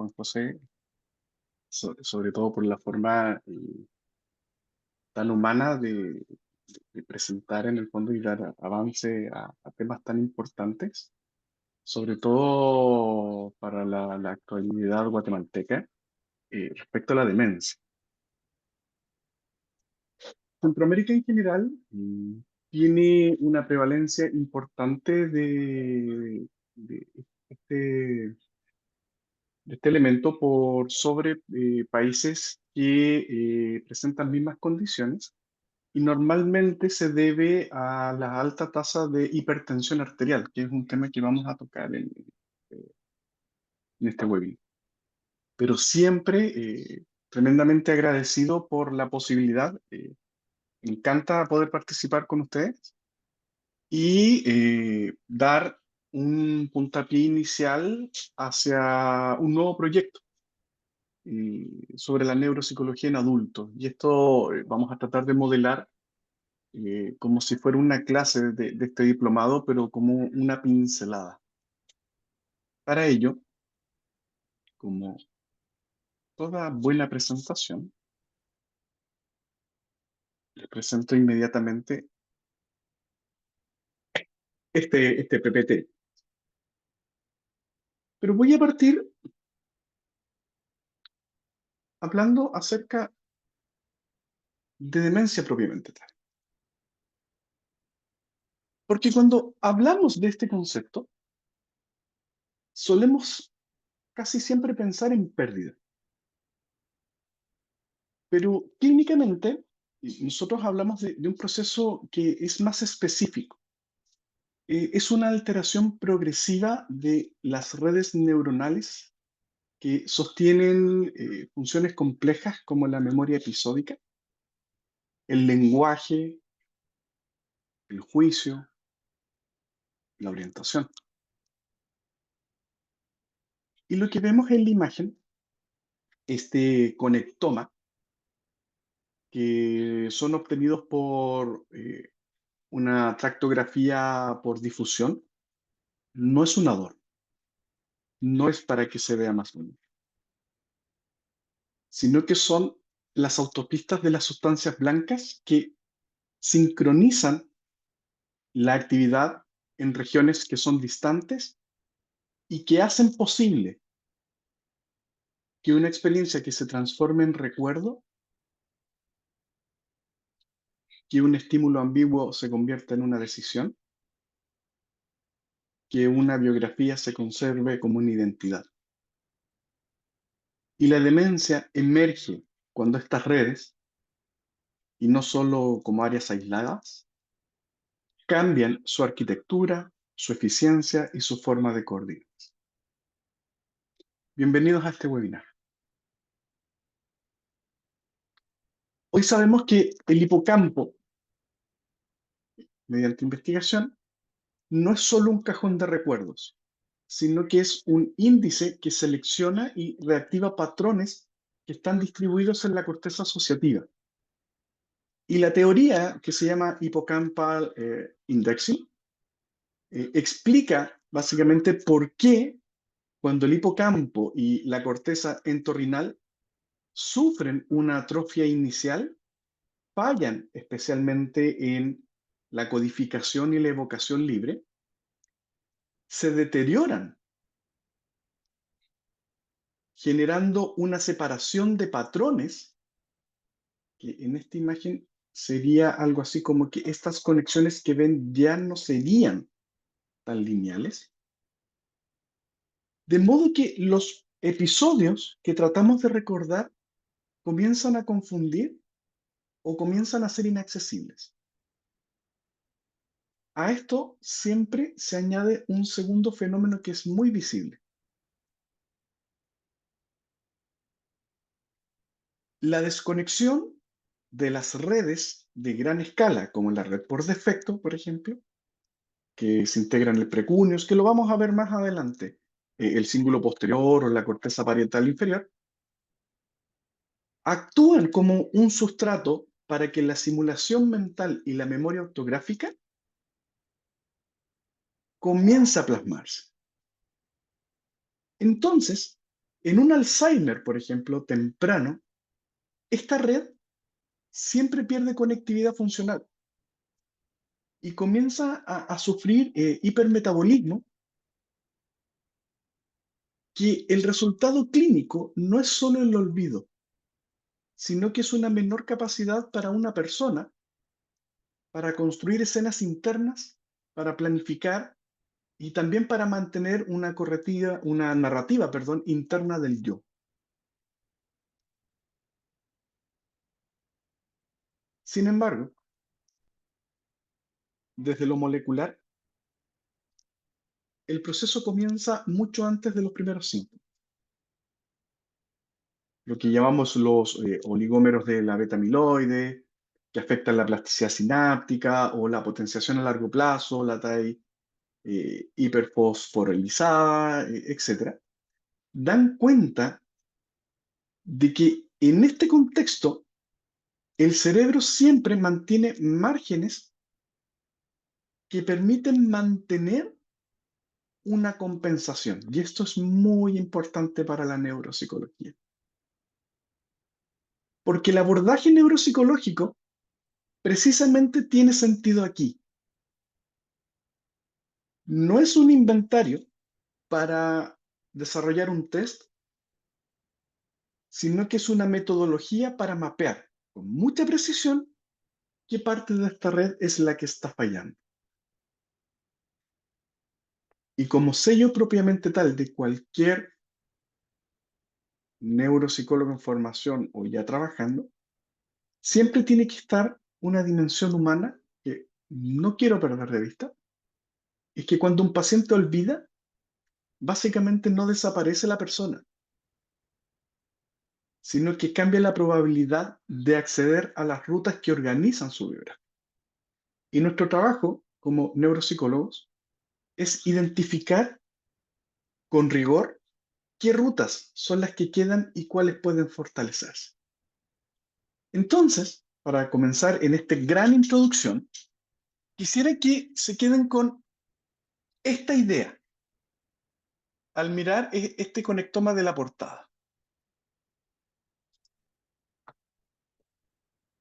Juan José, sobre todo por la forma tan humana de presentar en el fondo y dar avance a temas tan importantes, sobre todo para la actualidad guatemalteca, respecto a la demencia. Centroamérica en general tiene una prevalencia importante de este de este elemento por sobre países que presentan mismas condiciones y normalmente se debe a la alta tasa de hipertensión arterial, que es un tema que vamos a tocar en este webinar. Pero siempre tremendamente agradecido por la posibilidad. Me encanta poder participar con ustedes y dar un puntapié inicial hacia un nuevo proyecto sobre la neuropsicología en adultos. Y esto vamos a tratar de modelar como si fuera una clase de este diplomado, pero como una pincelada. Para ello, como toda buena presentación, les presento inmediatamente este PPT. Pero voy a partir hablando acerca de demencia propiamente tal. Porque cuando hablamos de este concepto, solemos casi siempre pensar en pérdida. Pero clínicamente, nosotros hablamos de un proceso que es más específico. Es una alteración progresiva de las redes neuronales que sostienen funciones complejas como la memoria episódica, el lenguaje, el juicio, la orientación. Y lo que vemos en la imagen, este conectoma, que son obtenidos por una tractografía por difusión, no es un adorno, no es para que se vea más bonito, sino que son las autopistas de las sustancias blancas que sincronizan la actividad en regiones que son distantes y que hacen posible que una experiencia que se transforme en recuerdo, que un estímulo ambiguo se convierta en una decisión, que una biografía se conserve como una identidad. Y la demencia emerge cuando estas redes, y no solo como áreas aisladas, cambian su arquitectura, su eficiencia y su forma de coordinar. Bienvenidos a este webinar. Hoy sabemos que el hipocampo, mediante investigación, no es solo un cajón de recuerdos, sino que es un índice que selecciona y reactiva patrones que están distribuidos en la corteza asociativa. Y la teoría que se llama Hippocampal Indexing explica básicamente por qué cuando el hipocampo y la corteza entorrinal sufren una atrofia inicial, fallan especialmente en la codificación y la evocación libre, se deterioran, generando una separación de patrones, que en esta imagen sería algo así como que estas conexiones que ven ya no serían tan lineales, de modo que los episodios que tratamos de recordar comienzan a confundir o comienzan a ser inaccesibles. A esto siempre se añade un segundo fenómeno que es muy visible. La desconexión de las redes de gran escala, como la red por defecto, por ejemplo, que se integran el precuneus, que lo vamos a ver más adelante, el cíngulo posterior o la corteza parietal inferior, actúan como un sustrato para que la simulación mental y la memoria ortográfica comience a plasmarse. Entonces, En un Alzheimer, por ejemplo, temprano, esta red siempre pierde conectividad funcional y comienza a sufrir hipermetabolismo, que el resultado clínico no es solo el olvido, sino que es una menor capacidad para una persona para construir escenas internas, para planificar y también para mantener una narrativa, perdón, interna del yo. Sin embargo, desde lo molecular, el proceso comienza mucho antes de los primeros síntomas, lo que llamamos los oligómeros de la beta-amiloide, que afectan la plasticidad sináptica o la potenciación a largo plazo, la TAI hiperfosforilizada, etcétera, dan cuenta de que en este contexto el cerebro siempre mantiene márgenes que permiten mantener una compensación. Y esto es muy importante para la neuropsicología. Porque el abordaje neuropsicológico precisamente tiene sentido aquí. No es un inventario para desarrollar un test, sino que es una metodología para mapear con mucha precisión qué parte de esta red es la que está fallando. Y como sello propiamente tal de cualquier neuropsicólogo en formación o ya trabajando, siempre tiene que estar una dimensión humana que no quiero perder de vista, es que cuando un paciente olvida, básicamente no desaparece la persona, sino que cambia la probabilidad de acceder a las rutas que organizan su biografía. Y nuestro trabajo como neuropsicólogos es identificar con rigor qué rutas son las que quedan y cuáles pueden fortalecerse. Entonces, para comenzar en esta gran introducción, quisiera que se queden con esta idea al mirar este conectoma de la portada.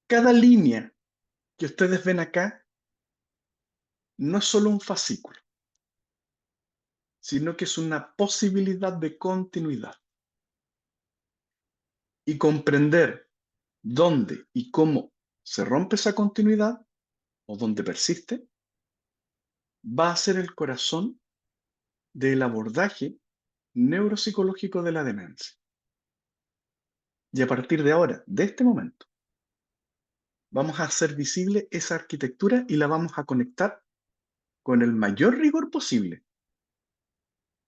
Cada línea que ustedes ven acá no es solo un fascículo, sino que es una posibilidad de continuidad. Y comprender dónde y cómo se rompe esa continuidad o dónde persiste, va a ser el corazón del abordaje neuropsicológico de la demencia. Y a partir de ahora, de este momento, vamos a hacer visible esa arquitectura y la vamos a conectar con el mayor rigor posible.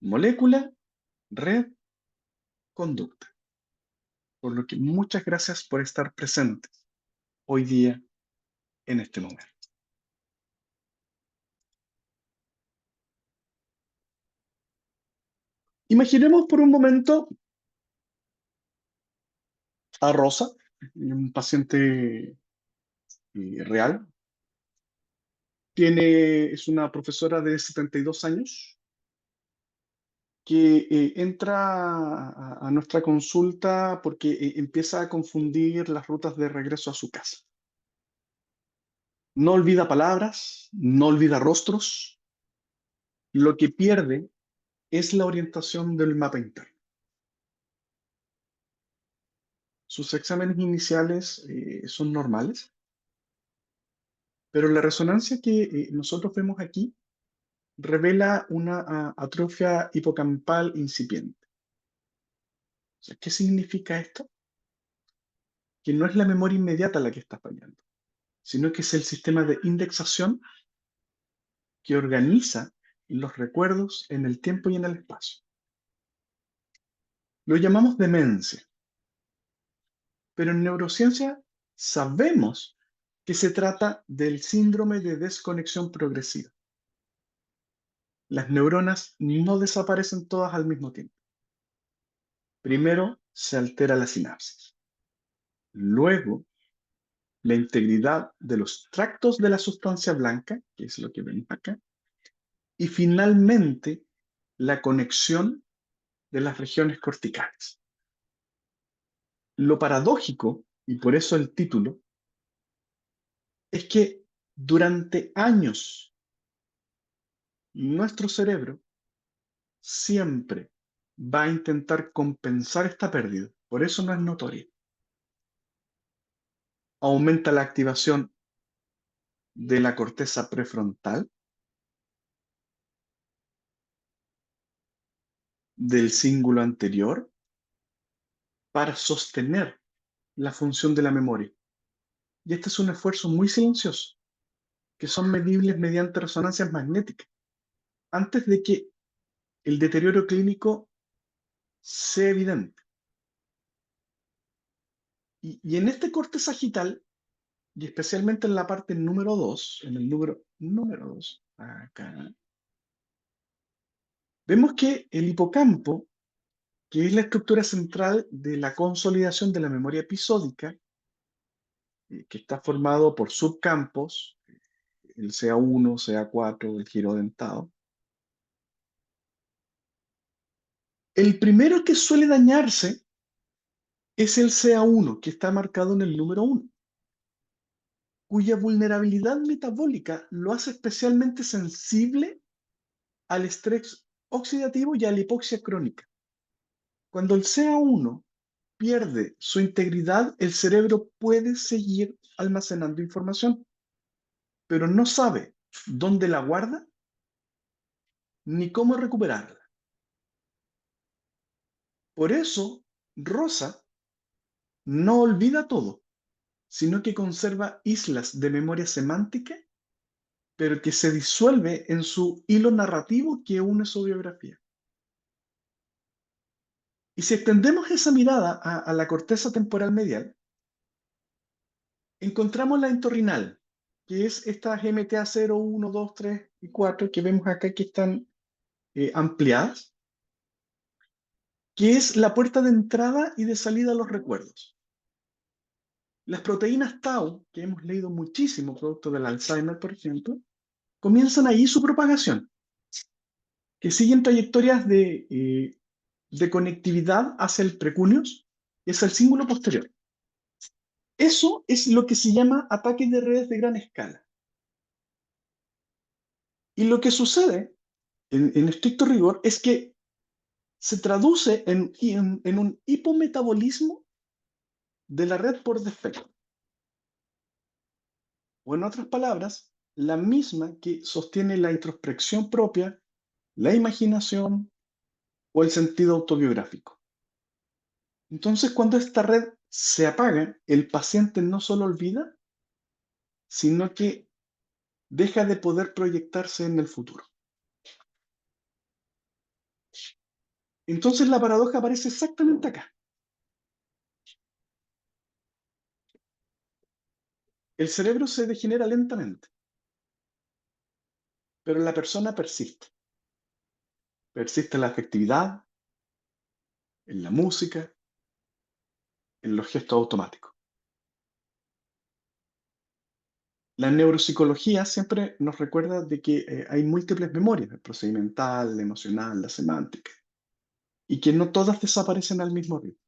Molécula, red, conducta. Por lo que muchas gracias por estar presentes hoy día en este momento. Imaginemos por un momento a Rosa, un paciente real. Es una profesora de 72 años que entra a nuestra consulta porque empieza a confundir las rutas de regreso a su casa. No olvida palabras, no olvida rostros. Lo que pierde es la orientación del mapa interno. Sus exámenes iniciales son normales, pero la resonancia que nosotros vemos aquí revela una atrofia hipocampal incipiente. O sea, ¿qué significa esto? Que no es la memoria inmediata la que está fallando, sino que es el sistema de indexación que organiza los recuerdos en el tiempo y en el espacio. Lo llamamos demencia, pero en neurociencia sabemos que se trata del síndrome de desconexión progresiva. Las neuronas no desaparecen todas al mismo tiempo. Primero se altera la sinapsis. Luego, la integridad de los tractos de la sustancia blanca, que es lo que ven acá, y finalmente la conexión de las regiones corticales. Lo paradójico, y por eso el título, es que durante años nuestro cerebro siempre va a intentar compensar esta pérdida. Por eso no es notoria. Aumenta la activación de la corteza prefrontal, del cíngulo anterior, para sostener la función de la memoria. Y este es un esfuerzo muy silencioso, que son medibles mediante resonancias magnéticas, antes de que el deterioro clínico sea evidente. Y en este corte sagital, y especialmente en la parte número 2, en el número 2, acá, vemos que el hipocampo, que es la estructura central de la consolidación de la memoria episódica, que está formado por subcampos, el CA1, CA4, el giro dentado. El primero que suele dañarse es el CA1, que está marcado en el número 1, cuya vulnerabilidad metabólica lo hace especialmente sensible al estrés oxidativo y a la hipoxia crónica. Cuando el CA1 pierde su integridad, el cerebro puede seguir almacenando información, pero no sabe dónde la guarda ni cómo recuperarla. Por eso, Rosa no olvida todo, sino que conserva islas de memoria semántica, pero que se disuelve en su hilo narrativo que une su biografía. Y si extendemos esa mirada a la corteza temporal medial, encontramos la entorrinal, que es estas MTA 0, 1, 2, 3 y 4 que vemos acá que están ampliadas, que es la puerta de entrada y de salida a los recuerdos. Las proteínas tau, que hemos leído muchísimo, producto del Alzheimer, por ejemplo, comienzan ahí su propagación, que siguen trayectorias de conectividad hacia el precuneus y hacia el cíngulo posterior. Eso es lo que se llama ataques de redes de gran escala. Y lo que sucede, en estricto rigor, es que se traduce en un hipometabolismo de la red por defecto. O en otras palabras, la misma que sostiene la introspección propia, la imaginación o el sentido autobiográfico. Entonces, cuando esta red se apaga, el paciente no solo olvida, sino que deja de poder proyectarse en el futuro. Entonces, la paradoja aparece exactamente acá. El cerebro se degenera lentamente, pero la persona persiste. Persiste en la afectividad, en la música, en los gestos automáticos. La neuropsicología siempre nos recuerda de que hay múltiples memorias, el procedimental, la emocional, la semántica, y que no todas desaparecen al mismo ritmo.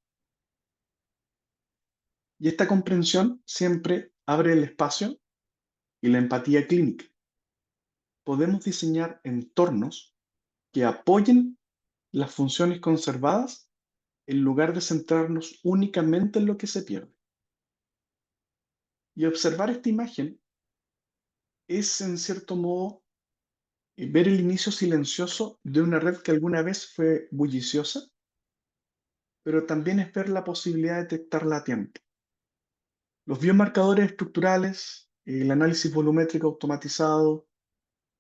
Y esta comprensión siempre abre el espacio y la empatía clínica. Podemos diseñar entornos que apoyen las funciones conservadas en lugar de centrarnos únicamente en lo que se pierde. Y observar esta imagen es, en cierto modo, ver el inicio silencioso de una red que alguna vez fue bulliciosa, pero también es ver la posibilidad de detectarla a tiempo. Los biomarcadores estructurales, el análisis volumétrico automatizado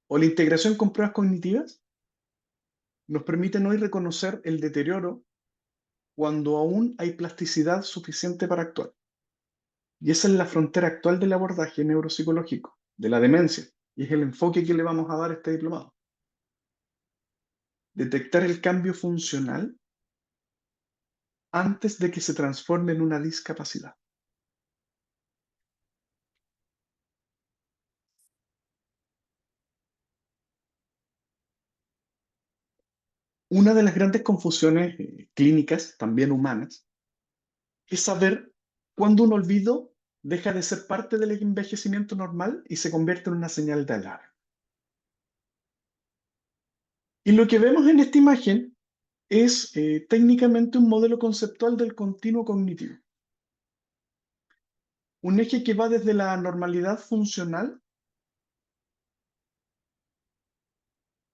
o la integración con pruebas cognitivas nos permiten hoy reconocer el deterioro cuando aún hay plasticidad suficiente para actuar. Y esa es la frontera actual del abordaje neuropsicológico, de la demencia, y es el enfoque que le vamos a dar a este diplomado. Detectar el cambio funcional antes de que se transforme en una discapacidad. Una de las grandes confusiones clínicas, también humanas, es saber cuándo un olvido deja de ser parte del envejecimiento normal y se convierte en una señal de alarma. Y lo que vemos en esta imagen es técnicamente un modelo conceptual del continuo cognitivo, un eje que va desde la normalidad funcional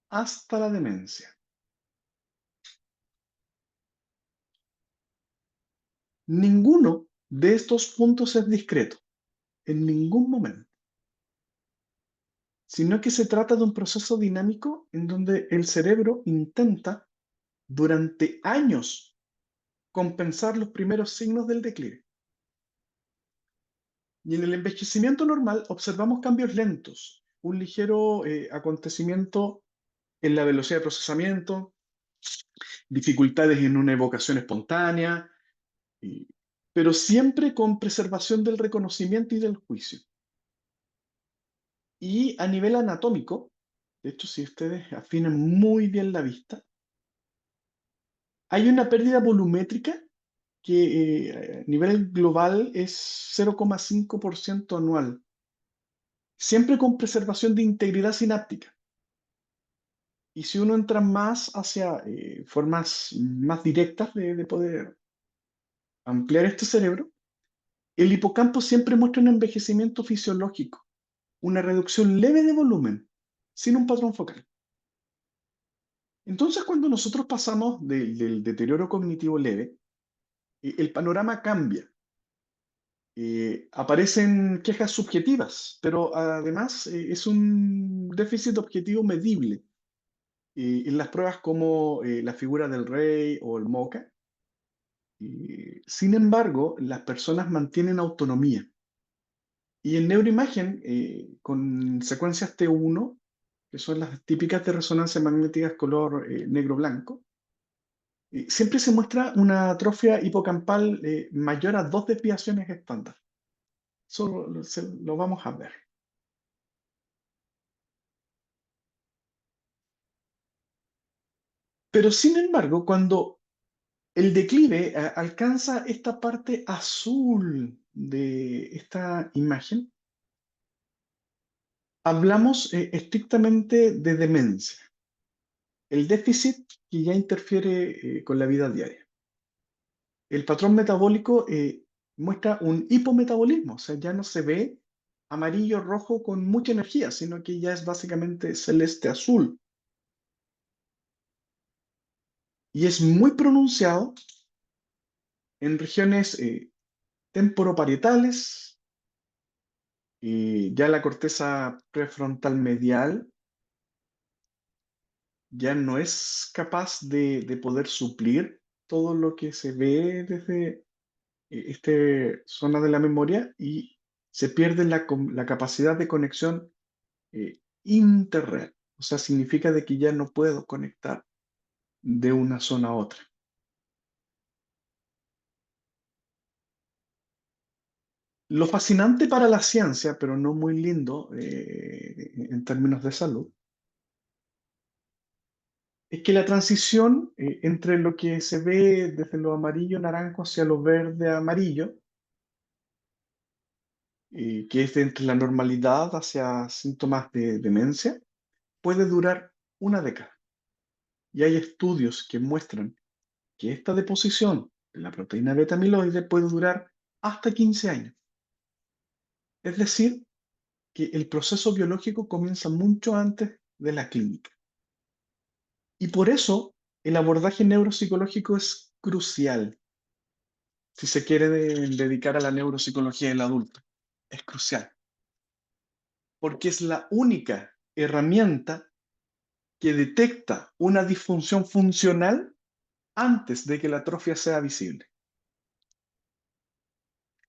hasta la demencia. Ninguno de estos puntos es discreto, en ningún momento, sino que se trata de un proceso dinámico en donde el cerebro intenta durante años compensar los primeros signos del declive. Y en el envejecimiento normal observamos cambios lentos, un ligero acontecimiento en la velocidad de procesamiento, dificultades en una evocación espontánea, y- pero siempre con preservación del reconocimiento y del juicio. Y a nivel anatómico, de hecho, si ustedes afinan muy bien la vista, hay una pérdida volumétrica que a nivel global es 0,5% anual, siempre con preservación de integridad sináptica. Y si uno entra más hacia formas más directas de poder ampliar este cerebro, el hipocampo siempre muestra un envejecimiento fisiológico, una reducción leve de volumen, sin un patrón focal. Entonces, cuando nosotros pasamos del deterioro cognitivo leve, el panorama cambia. Aparecen quejas subjetivas, pero además es un déficit objetivo medible. En las pruebas como la figura del rey o el MoCA, sin embargo, las personas mantienen autonomía. Y en neuroimagen, con secuencias T1, que son las típicas de resonancia magnética color negro-blanco, siempre se muestra una atrofia hipocampal mayor a 2 desviaciones estándar. Eso lo vamos a ver. Pero sin embargo, cuando el declive alcanza esta parte azul de esta imagen, hablamos estrictamente de demencia, el déficit que ya interfiere con la vida diaria. El patrón metabólico muestra un hipometabolismo, o sea, ya no se ve amarillo rojo con mucha energía, sino que ya es básicamente celeste azul. Y es muy pronunciado en regiones temporoparietales, y ya la corteza prefrontal medial ya no es capaz de poder suplir todo lo que se ve desde esta zona de la memoria y se pierde la capacidad de conexión interred. O sea, significa de que ya no puedo conectar de una zona a otra. Lo fascinante para la ciencia, pero no muy lindo en términos de salud, es que la transición entre lo que se ve desde lo amarillo naranjo hacia lo verde amarillo, que es de entre la normalidad hacia síntomas de demencia, puede durar una década. Y hay estudios que muestran que esta deposición de la proteína beta amiloide puede durar hasta 15 años. Es decir, que el proceso biológico comienza mucho antes de la clínica. Y por eso el abordaje neuropsicológico es crucial si se quiere dedicar a la neuropsicología del adulto. Es crucial, porque es la única herramienta que detecta una disfunción funcional antes de que la atrofia sea visible.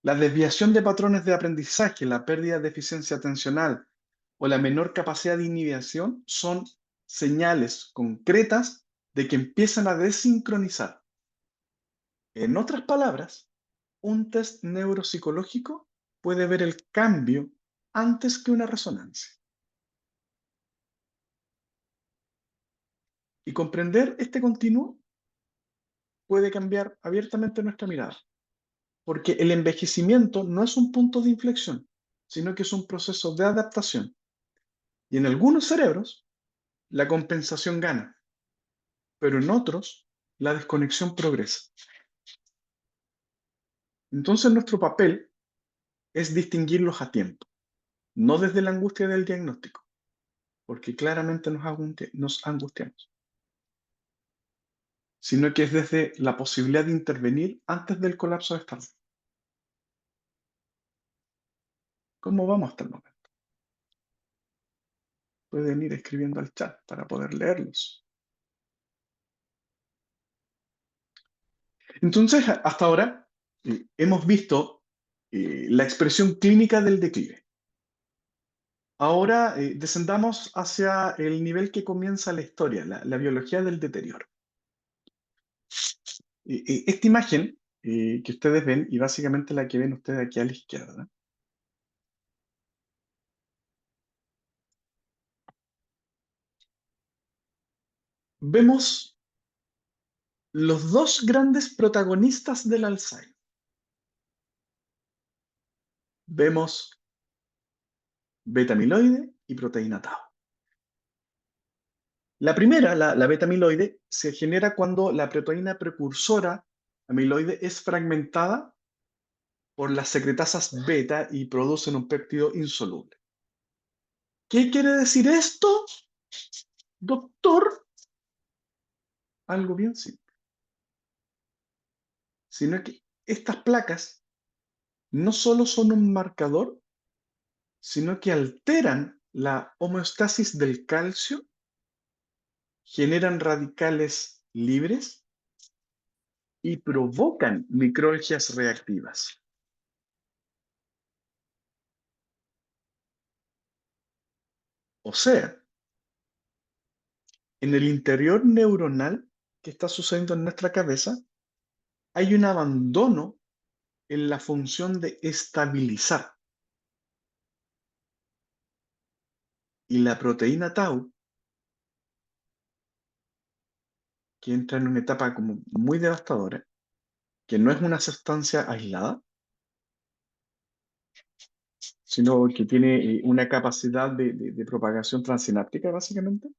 La desviación de patrones de aprendizaje, la pérdida de eficiencia atencional o la menor capacidad de inhibición son señales concretas de que empiezan a desincronizar. En otras palabras, un test neuropsicológico puede ver el cambio antes que una resonancia. Y comprender este continuo puede cambiar abiertamente nuestra mirada, porque el envejecimiento no es un punto de inflexión, sino que es un proceso de adaptación. Y en algunos cerebros, la compensación gana, pero en otros, la desconexión progresa. Entonces, nuestro papel es distinguirlos a tiempo, no desde la angustia del diagnóstico, porque claramente nos angustiamos, sino que es desde la posibilidad de intervenir antes del colapso de esta red. ¿Cómo vamos hasta el momento? Pueden ir escribiendo al chat para poder leerlos. Entonces, hasta ahora hemos visto la expresión clínica del declive. Ahora descendamos hacia el nivel que comienza la historia, la biología del deterioro. Esta imagen que ustedes ven, y básicamente la que ven ustedes aquí a la izquierda, vemos los dos grandes protagonistas del Alzheimer. Vemos beta-amiloide y proteína tau. La primera, la beta-amiloide, se genera cuando la proteína precursora amiloide es fragmentada por las secretasas beta y producen un péptido insoluble. ¿Qué quiere decir esto, doctor? Algo bien simple. Sino que estas placas no solo son un marcador, sino que alteran la homeostasis del calcio, generan radicales libres y provocan microalgias reactivas. O sea, en el interior neuronal que está sucediendo en nuestra cabeza, hay un abandono en la función de estabilizar. Y la proteína tau, que entra en una etapa como muy devastadora, que no es una sustancia aislada, sino que tiene una capacidad de propagación transináptica, básicamente,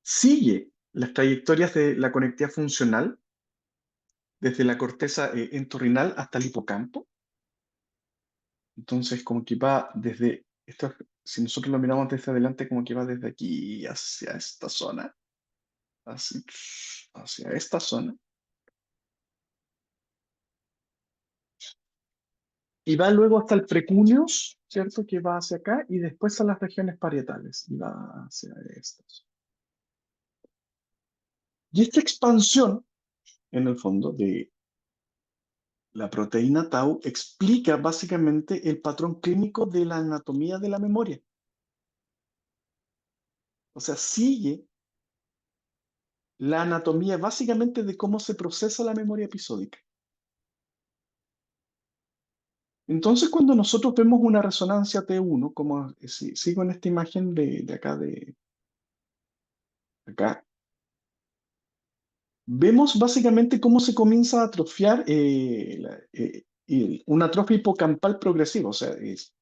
sigue las trayectorias de la conectividad funcional desde la corteza entorrinal hasta el hipocampo. Entonces, como que va desde esto, si nosotros lo miramos desde adelante, como que va desde aquí hacia esta zona, así, hacia esta zona, y va luego hasta el precuneus, ¿cierto? Que va hacia acá, y después a las regiones parietales, y va hacia estas. Y esta expansión, en el fondo, de la proteína tau explica básicamente el patrón clínico de la anatomía de la memoria. O sea, sigue la anatomía básicamente de cómo se procesa la memoria episódica. Entonces, cuando nosotros vemos una resonancia T1, como si sigo en esta imagen de acá, de acá, vemos básicamente cómo se comienza a atrofiar una atrofia hipocampal progresiva, o sea, es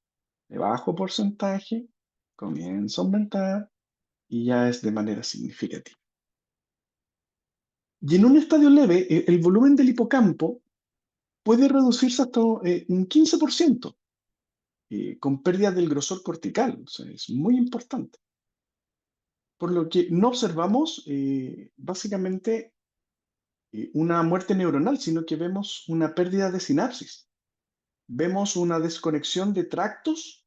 de bajo porcentaje, comienza a aumentar y ya es de manera significativa. Y en un estadio leve, el volumen del hipocampo puede reducirse hasta un 15%, con pérdida del grosor cortical, o sea, es muy importante. Por lo que no observamos básicamente una muerte neuronal, sino que vemos una pérdida de sinapsis. Vemos una desconexión de tractos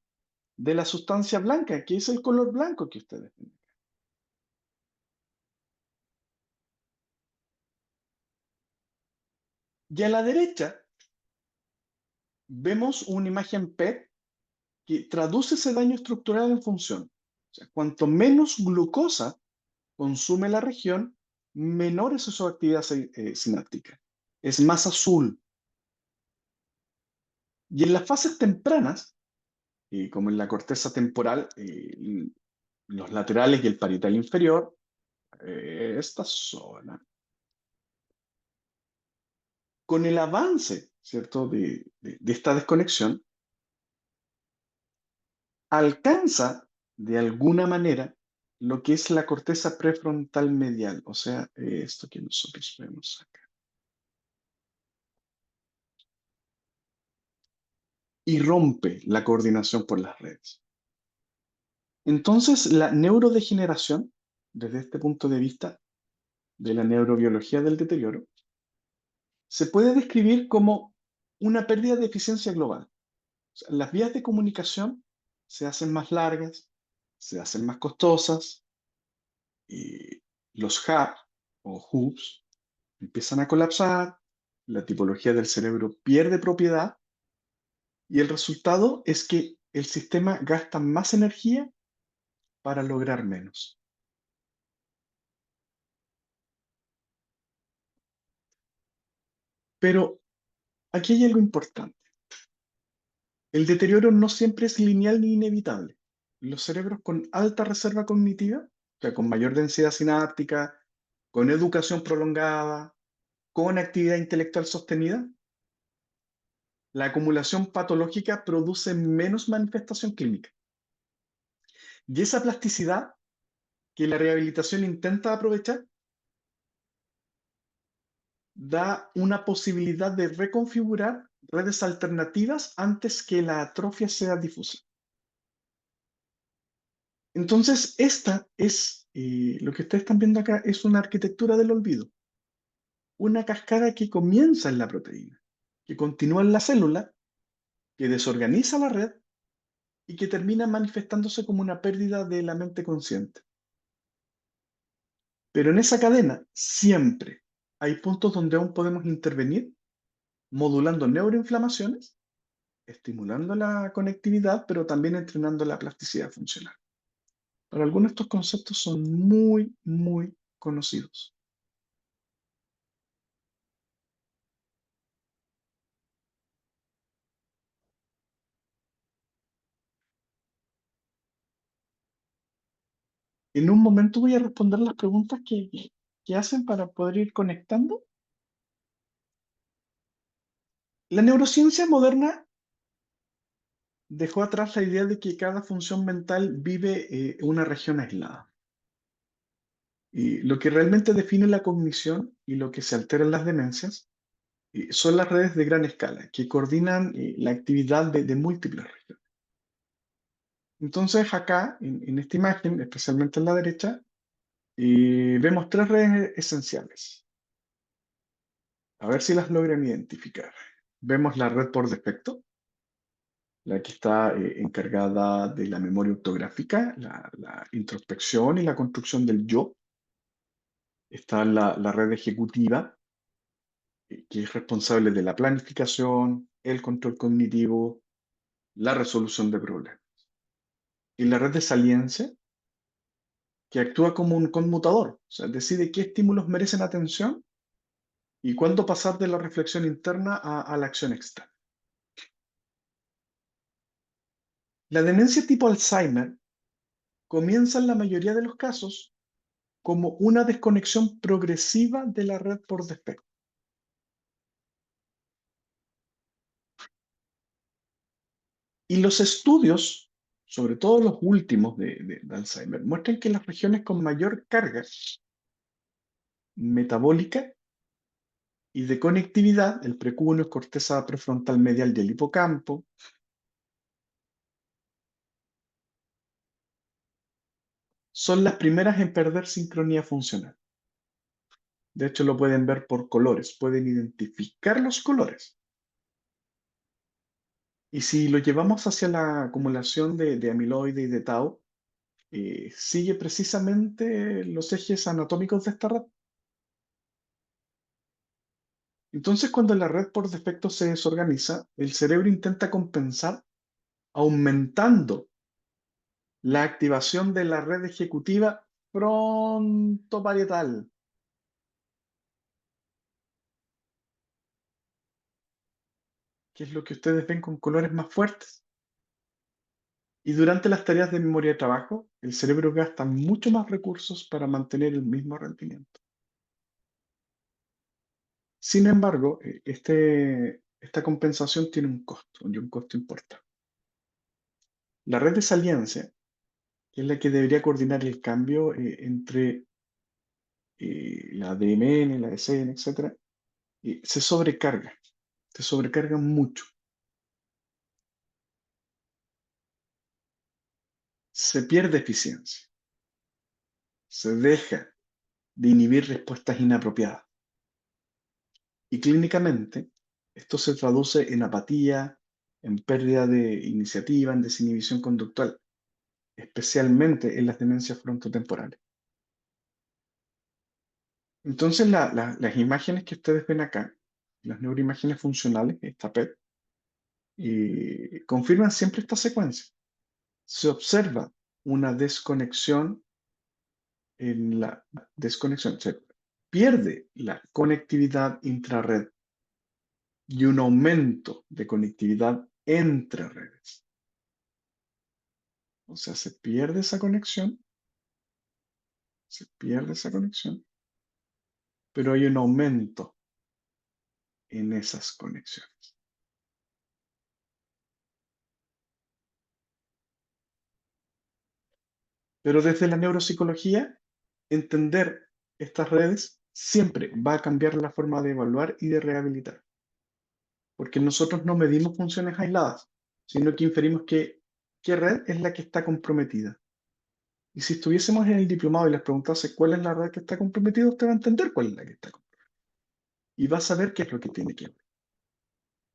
de la sustancia blanca, que es el color blanco que ustedes ven. Y a la derecha vemos una imagen PET que traduce ese daño estructural en función. O sea, cuanto menos glucosa consume la región, menor es su actividad sináptica. Es más azul. Y en las fases tempranas, como en la corteza temporal, los laterales y el parietal inferior, esta zona, con el avance, ¿cierto?, de esta desconexión, alcanza de alguna manera lo que es la corteza prefrontal medial, o sea, esto que nosotros vemos acá, y rompe la coordinación por las redes. Entonces, la neurodegeneración, desde este punto de vista de la neurobiología del deterioro, se puede describir como una pérdida de eficiencia global. O sea, las vías de comunicación se hacen más largas, se hacen más costosas, y los hubs o hubs empiezan a colapsar, la tipología del cerebro pierde propiedad y el resultado es que el sistema gasta más energía para lograr menos. Pero aquí hay algo importante. El deterioro no siempre es lineal ni inevitable. Los cerebros con alta reserva cognitiva, o sea, con mayor densidad sináptica, con educación prolongada, con actividad intelectual sostenida, la acumulación patológica produce menos manifestación clínica. Y esa plasticidad que la rehabilitación intenta aprovechar da una posibilidad de reconfigurar redes alternativas antes que la atrofia sea difusa. Entonces, esta es, lo que ustedes están viendo acá, es una arquitectura del olvido, una cascada que comienza en la proteína, que continúa en la célula, que desorganiza la red y que termina manifestándose como una pérdida de la mente consciente. Pero en esa cadena siempre hay puntos donde aún podemos intervenir, modulando neuroinflamaciones, estimulando la conectividad, pero también entrenando la plasticidad funcional. Para algunos estos conceptos son muy, muy conocidos. En un momento voy a responder las preguntas que hacen para poder ir conectando. La neurociencia moderna dejó atrás la idea de que cada función mental vive una región aislada. Y lo que realmente define la cognición y lo que se altera en las demencias son las redes de gran escala, que coordinan la actividad de múltiples regiones. Entonces, acá, en esta imagen, especialmente en la derecha, vemos tres redes esenciales. A ver si las logran identificar. Vemos la red por defecto, la que está encargada de la memoria ortográfica, la introspección y la construcción del yo. Está la red ejecutiva, que es responsable de la planificación, el control cognitivo, la resolución de problemas. Y la red de saliencia, que actúa como un conmutador, o sea, decide qué estímulos merecen atención y cuándo pasar de la reflexión interna a la acción externa. La demencia tipo Alzheimer comienza en la mayoría de los casos como una desconexión progresiva de la red por defecto. Y los estudios, sobre todo los últimos de Alzheimer, muestran que las regiones con mayor carga metabólica y de conectividad, el precúneo, corteza prefrontal medial y el hipocampo, son las primeras en perder sincronía funcional. De hecho, lo pueden ver por colores, pueden identificar los colores. Y si lo llevamos hacia la acumulación de amiloide y de tau, sigue precisamente los ejes anatómicos de esta red. Entonces, cuando la red por defecto se desorganiza, el cerebro intenta compensar aumentando la activación de la red ejecutiva frontoparietal, que es lo que ustedes ven con colores más fuertes. Y durante las tareas de memoria de trabajo, el cerebro gasta mucho más recursos para mantener el mismo rendimiento. Sin embargo, esta compensación tiene un costo y un costo importante. La red de saliencia, que es la que debería coordinar el cambio entre la DMN, la SN, etcétera, se sobrecarga mucho. Se pierde eficiencia, se deja de inhibir respuestas inapropiadas. Y clínicamente, esto se traduce en apatía, en pérdida de iniciativa, en desinhibición conductual, especialmente en las demencias frontotemporales. Entonces, las imágenes que ustedes ven acá, las neuroimágenes funcionales, esta PET, confirman siempre esta secuencia. Se observa una desconexión se pierde la conectividad intrarred y un aumento de conectividad entre redes. O sea, se pierde esa conexión, pero hay un aumento en esas conexiones. Pero desde la neuropsicología, entender estas redes siempre va a cambiar la forma de evaluar y de rehabilitar, porque nosotros no medimos funciones aisladas, sino que inferimos que qué red es la que está comprometida. Y si estuviésemos en el diplomado y les preguntase cuál es la red que está comprometida, usted va a entender cuál es la que está comprometida. Y va a saber qué es lo que tiene que ver.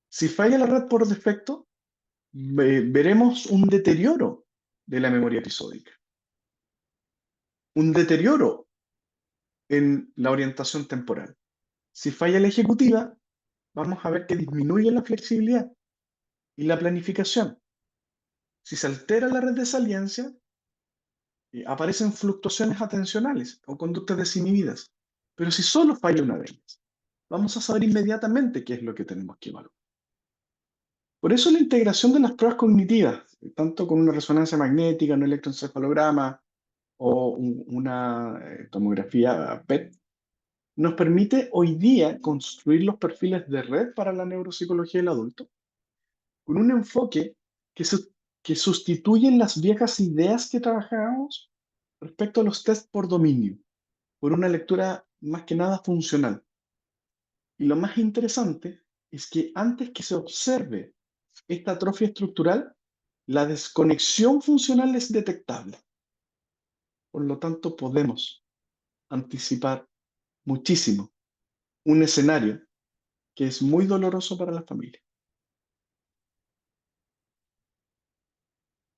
Si falla la red por defecto, veremos un deterioro de la memoria episódica, un deterioro en la orientación temporal. Si falla la ejecutiva, vamos a ver que disminuye la flexibilidad y la planificación. Si se altera la red de saliencia, aparecen fluctuaciones atencionales o conductas desinhibidas. Pero si solo falla una de ellas, vamos a saber inmediatamente qué es lo que tenemos que evaluar. Por eso la integración de las pruebas cognitivas, tanto con una resonancia magnética, un electroencefalograma o una tomografía PET, nos permite hoy día construir los perfiles de red para la neuropsicología del adulto, con un enfoque que, que sustituye las viejas ideas que trabajábamos respecto a los test por dominio, por una lectura más que nada funcional. Y lo más interesante es que antes que se observe esta atrofia estructural, la desconexión funcional es detectable. Por lo tanto, podemos anticipar muchísimo un escenario que es muy doloroso para la familia.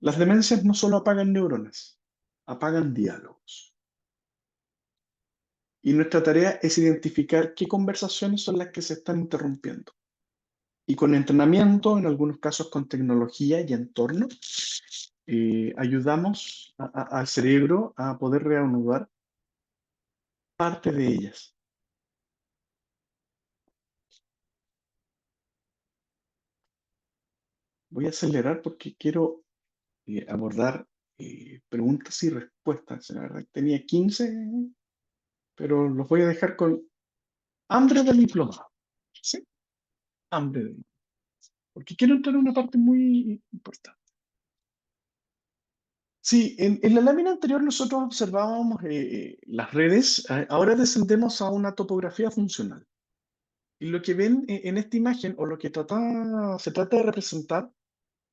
Las demencias no solo apagan neuronas, apagan diálogos. Y nuestra tarea es identificar qué conversaciones son las que se están interrumpiendo. Y con entrenamiento, en algunos casos con tecnología y entorno, ayudamos al cerebro a poder reanudar parte de ellas. Voy a acelerar porque quiero abordar preguntas y respuestas. La verdad, tenía 15, pero los voy a dejar con hambre de diplomado. ¿Sí? Hambre de diplomado. Porque quiero entrar en una parte muy importante. Sí, en la lámina anterior nosotros observábamos las redes. Ahora descendemos a una topografía funcional. Y lo que ven en esta imagen, o lo que se trata de representar,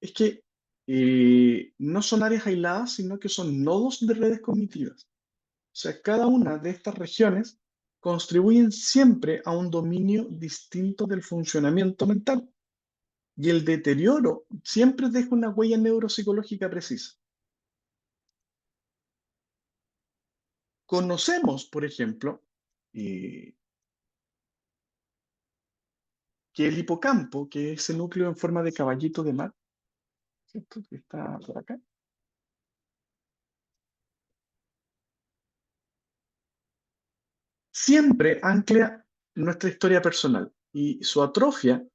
es que no son áreas aisladas, sino que son nodos de redes cognitivas. O sea, cada una de estas regiones contribuyen siempre a un dominio distinto del funcionamiento mental. Y el deterioro siempre deja una huella neuropsicológica precisa. Conocemos, por ejemplo, eh, que el hipocampo, que es el núcleo en forma de caballito de mar, ¿cierto? Que está por acá, siempre ancla nuestra historia personal y su atrofia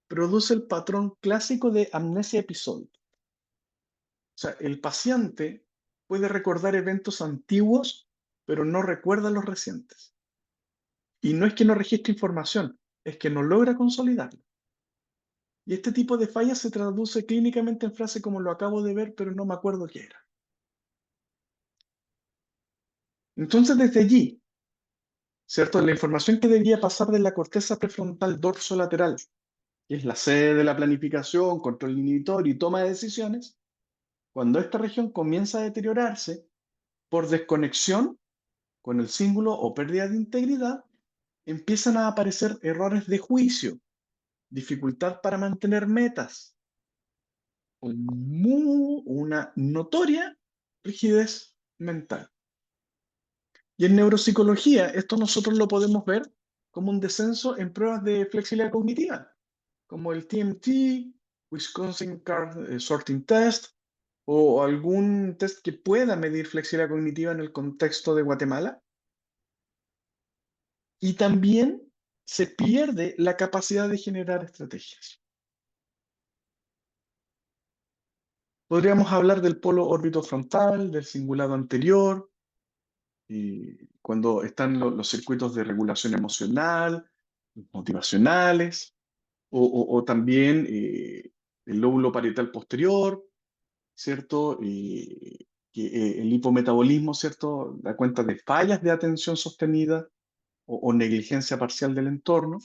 produce el patrón clásico de amnesia episódica. sea, el paciente puede recordar eventos antiguos, pero no recuerda los recientes. Y no es que no registre información, es que no logra consolidarla. Y este tipo de fallas se traduce clínicamente en frases como lo acabo de ver, pero no me acuerdo qué era. Entonces, desde allí, ¿cierto? La información que debía pasar de la corteza prefrontal dorsolateral, que es la sede de la planificación, control inhibitorio y toma de decisiones, cuando esta región comienza a deteriorarse por desconexión con el símbolo o pérdida de integridad, empiezan a aparecer errores de juicio, dificultad para mantener metas, una notoria rigidez mental. Y en neuropsicología, esto nosotros lo podemos ver como un descenso en pruebas de flexibilidad cognitiva, como el TMT, Wisconsin Card Sorting Test, o algún test que pueda medir flexibilidad cognitiva en el contexto de Guatemala. Y también se pierde la capacidad de generar estrategias. Podríamos hablar del polo órbito-frontal, del cingulado anterior, cuando están los circuitos de regulación emocional, motivacionales, o también el lóbulo parietal posterior, ¿cierto? Que el hipometabolismo, ¿cierto? Da cuenta de fallas de atención sostenida o negligencia parcial del entorno.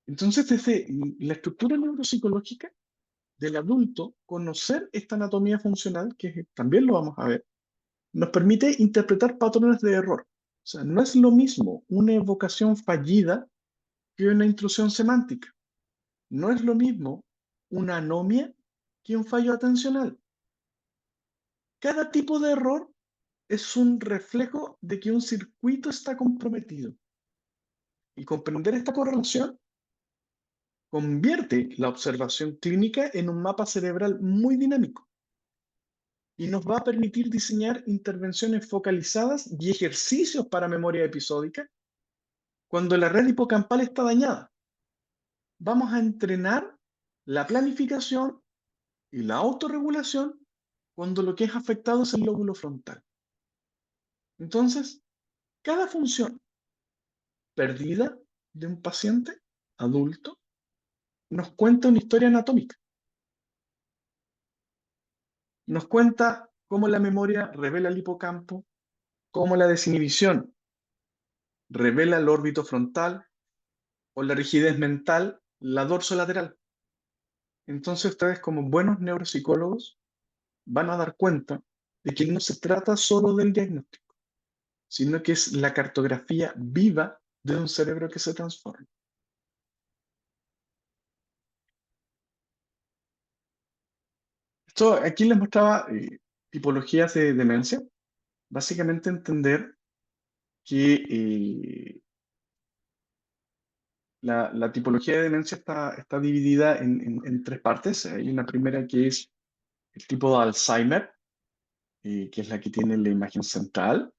Entonces, desde la estructura neuropsicológica del adulto, conocer esta anatomía funcional, que también lo vamos a ver, nos permite interpretar patrones de error. O sea, no es lo mismo una evocación fallida que una intrusión semántica. No es lo mismo una anomia que un fallo atencional. Cada tipo de error es un reflejo de que un circuito está comprometido. Y comprender esta correlación convierte la observación clínica en un mapa cerebral muy dinámico y nos va a permitir diseñar intervenciones focalizadas y ejercicios para memoria episódica cuando la red hipocampal está dañada. Vamos a entrenar la planificación y la autorregulación cuando lo que es afectado es el lóbulo frontal. Entonces, cada función perdida de un paciente adulto nos cuenta una historia anatómica. Nos cuenta cómo la memoria revela el hipocampo, cómo la desinhibición revela el órbito frontal o la rigidez mental, la dorsolateral. Entonces ustedes como buenos neuropsicólogos van a dar cuenta de que no se trata solo del diagnóstico, sino que es la cartografía viva de un cerebro que se transforma. Esto aquí les mostraba tipologías de demencia. Básicamente entender que la tipología de demencia está dividida en tres partes. Hay una primera que es el tipo de Alzheimer, que es la que tiene la imagen central.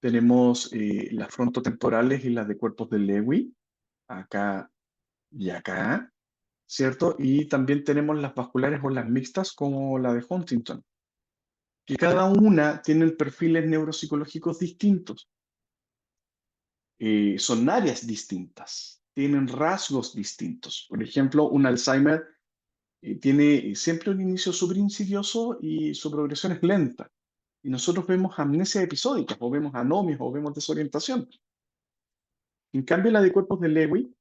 Tenemos las frontotemporales y las de cuerpos de Lewy, acá y acá, ¿cierto? Y también tenemos las vasculares o las mixtas como la de Huntington, que cada una tiene perfiles neuropsicológicos distintos. Son áreas distintas, tienen rasgos distintos. Por ejemplo, un Alzheimer tiene siempre un inicio súper insidioso y su progresión es lenta. Y nosotros vemos amnesia episódica, o vemos anomias, o vemos desorientación. En cambio, la de cuerpos de Lewy,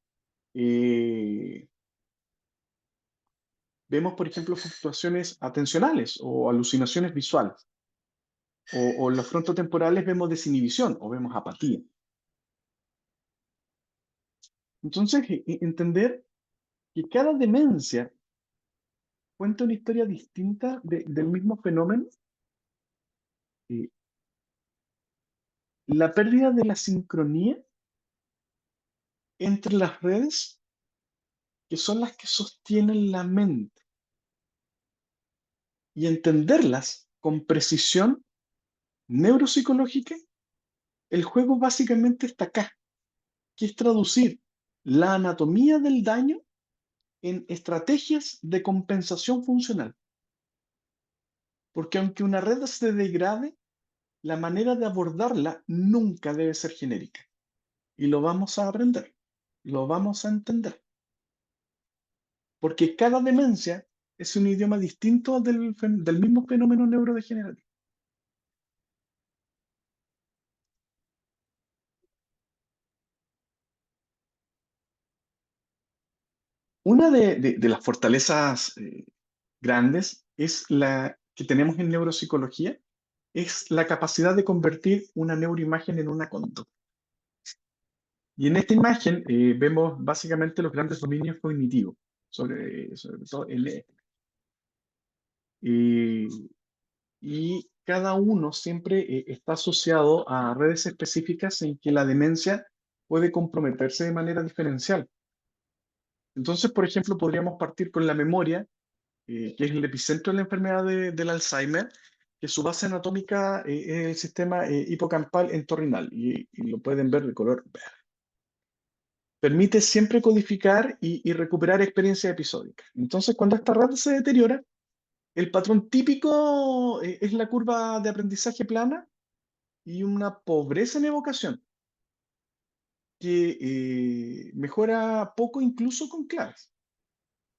eh, vemos, por ejemplo, fluctuaciones atencionales o alucinaciones visuales. O en los frontotemporales vemos desinhibición o vemos apatía. Entonces, entender que cada demencia cuenta una historia distinta del mismo fenómeno. eh, la pérdida de la sincronía entre las redes que son las que sostienen la mente y entenderlas con precisión neuropsicológica, el juego básicamente está acá, que es traducir la anatomía del daño en estrategias de compensación funcional. Porque aunque una red se degrade, la manera de abordarla nunca debe ser genérica. Y lo vamos a aprender, lo vamos a entender. Porque cada demencia es un idioma distinto del mismo fenómeno neurodegenerativo. Una de las fortalezas grandes es la que tenemos en neuropsicología, es la capacidad de convertir una neuroimagen en una conducta. Y en esta imagen vemos básicamente los grandes dominios cognitivos, sobre todo el eh, y cada uno siempre está asociado a redes específicas en que la demencia puede comprometerse de manera diferencial. Entonces, por ejemplo, podríamos partir con la memoria, que es el epicentro de la enfermedad del Alzheimer, que su base anatómica es el sistema hipocampal entorrinal, y lo pueden ver de color verde. Permite siempre codificar y recuperar experiencias episódicas. Entonces, cuando esta red se deteriora, el patrón típico es la curva de aprendizaje plana y una pobreza en evocación que mejora poco incluso con claves.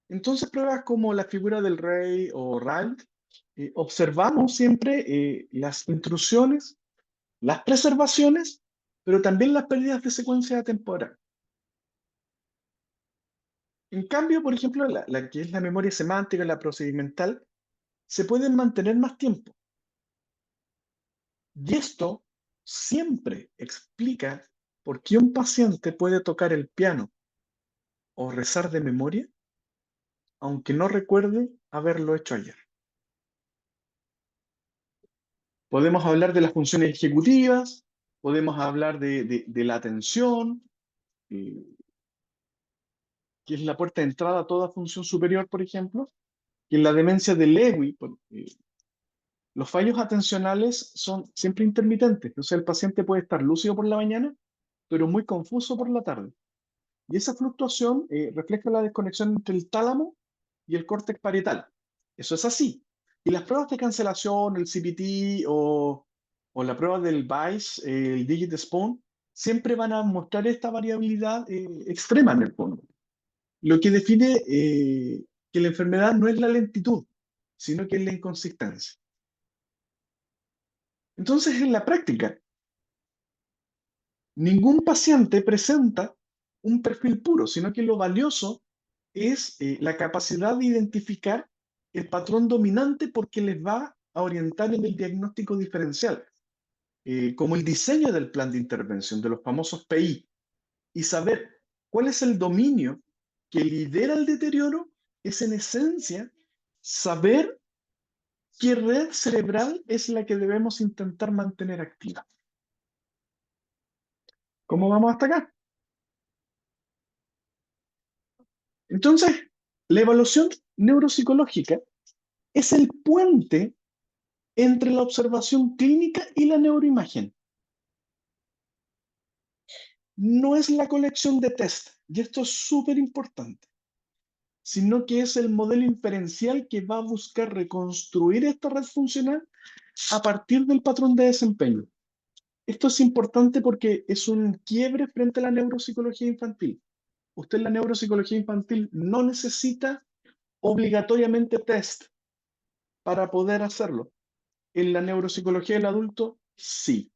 Entonces, pruebas como la figura del rey o Rald, observamos siempre las intrusiones, las preservaciones, pero también las pérdidas de secuencia temporal. En cambio, por ejemplo, la que es la memoria semántica, la procedimental, se pueden mantener más tiempo. Y esto siempre explica por qué un paciente puede tocar el piano o rezar de memoria, aunque no recuerde haberlo hecho ayer. Podemos hablar de las funciones ejecutivas, podemos hablar de la atención, eh, que es la puerta de entrada a toda función superior, por ejemplo, que en la demencia de Lewy, los fallos atencionales son siempre intermitentes. Entonces el paciente puede estar lúcido por la mañana, pero muy confuso por la tarde. Y esa fluctuación refleja la desconexión entre el tálamo y el córtex parietal. Eso es así. Y las pruebas de cancelación, el CPT o la prueba del BICE, el Digit Spoon, siempre van a mostrar esta variabilidad extrema en el fondo. Lo que define que la enfermedad no es la lentitud, sino que es la inconsistencia. Entonces, en la práctica, ningún paciente presenta un perfil puro, sino que lo valioso es la capacidad de identificar el patrón dominante porque les va a orientar en el diagnóstico diferencial, como el diseño del plan de intervención, de los famosos PI, y saber cuál es el dominio que lidera el deterioro, es en esencia saber qué red cerebral es la que debemos intentar mantener activa. ¿Cómo vamos hasta acá? Entonces, la evaluación neuropsicológica es el puente entre la observación clínica y la neuroimagen. No es la colección de test, y esto es súper importante, sino que es el modelo inferencial que va a buscar reconstruir esta red funcional a partir del patrón de desempeño. Esto es importante porque es un quiebre frente a la neuropsicología infantil. Usted en la neuropsicología infantil no necesita obligatoriamente test para poder hacerlo. En la neuropsicología del adulto, sí,